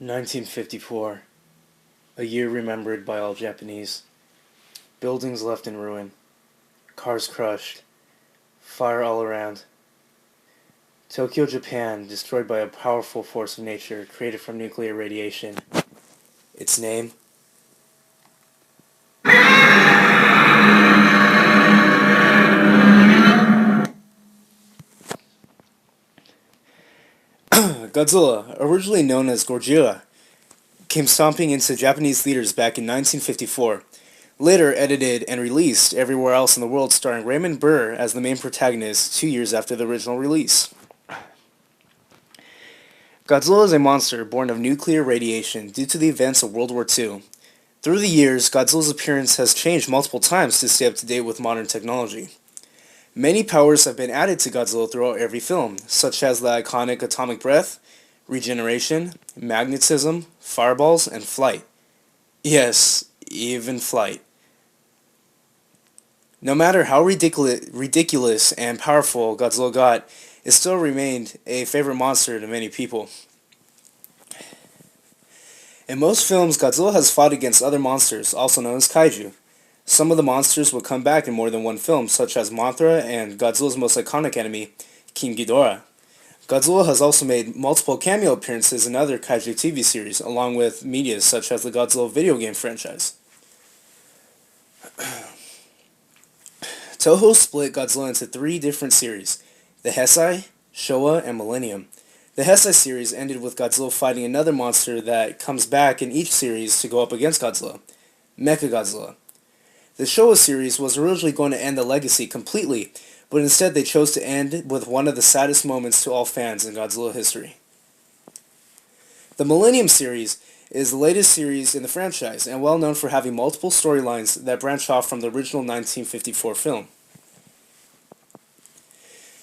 1954, a year remembered by all Japanese. Buildings left in ruin, cars crushed, fire all around. Tokyo, Japan, destroyed by a powerful force of nature created from nuclear radiation. Its name? Godzilla, originally known as Godzilla, came stomping into Japanese theaters back in 1954. Later edited and released everywhere else in the world, starring Raymond Burr as the main protagonist 2 years after the original release. Godzilla is a monster born of nuclear radiation due to the events of World War II. Through the years, Godzilla's appearance has changed multiple times to stay up to date with modern technology. Many powers have been added to Godzilla throughout every film, such as the iconic atomic breath, regeneration, magnetism, fireballs, and flight. Yes, even flight. No matter how ridiculous and powerful Godzilla got, it still remained a favorite monster to many people. In most films, Godzilla has fought against other monsters, also known as kaiju. Some of the monsters would come back in more than one film, such as Mothra and Godzilla's most iconic enemy, King Ghidorah. Godzilla has also made multiple cameo appearances in other kaiju TV series, along with media such as the Godzilla video game franchise. Toho split Godzilla into three different series: the Heisei, Showa, and Millennium. The Heisei series ended with Godzilla fighting another monster that comes back in each series to go up against Godzilla, Mechagodzilla. The Showa series was originally going to end the legacy completely, but instead they chose to end with one of the saddest moments to all fans in Godzilla history. The Millennium series is the latest series in the franchise, and well known for having multiple storylines that branch off from the original 1954 film.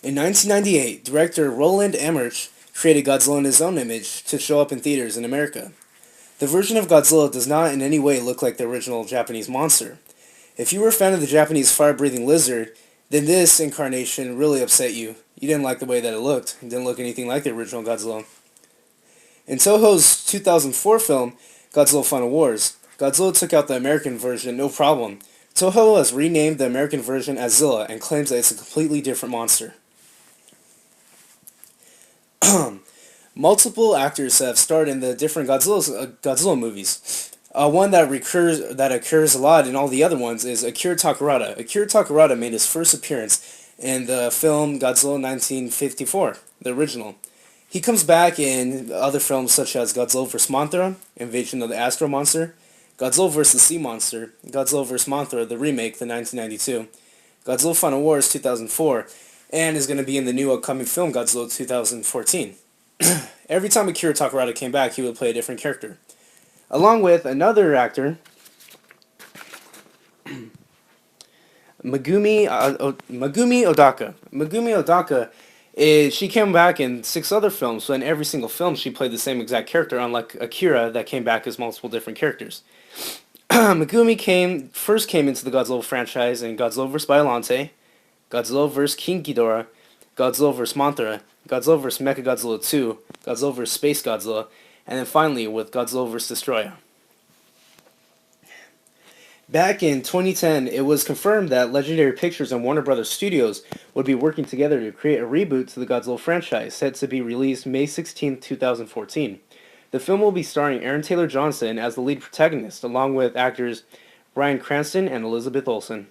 In 1998, director Roland Emmerich created Godzilla in his own image to show up in theaters in America. The version of Godzilla does not in any way look like the original Japanese monster. If you were a fan of the Japanese fire-breathing lizard, then this incarnation really upset you. You didn't like the way that it looked. It didn't look anything like the original Godzilla. In Toho's 2004 film, Godzilla Final Wars, Godzilla took out the American version no problem. Toho has renamed the American version as Zilla and claims that it's a completely different monster. Multiple actors have starred in the different Godzilla movies. One that occurs a lot in all the other ones is Akira Takarada. Akira Takarada made his first appearance in the film Godzilla 1954, the original. He comes back in other films such as Godzilla vs. Mothra, Invasion of the Astro Monster, Godzilla vs. Sea Monster, Godzilla vs. Mothra, the remake, the 1992, Godzilla Final Wars 2004, and is going to be in the new upcoming film Godzilla 2014. Every time Akira Takarada came back, he would play a different character. Along with another actor, Megumi Odaka. Megumi Odaka, she came back in 6 other films, so in every single film she played the same exact character, unlike Akira that came back as multiple different characters. Megumi first came into the Godzilla franchise in Godzilla vs. Biollante, Godzilla vs. King Ghidorah, Godzilla vs. Mothra, Godzilla vs. Mechagodzilla 2, Godzilla vs. Space Godzilla, and then finally with Godzilla vs. Destoroyah. Back in 2010, it was confirmed that Legendary Pictures and Warner Bros. Studios would be working together to create a reboot to the Godzilla franchise, set to be released May 16, 2014. The film will be starring Aaron Taylor Johnson as the lead protagonist, along with actors Bryan Cranston and Elizabeth Olsen.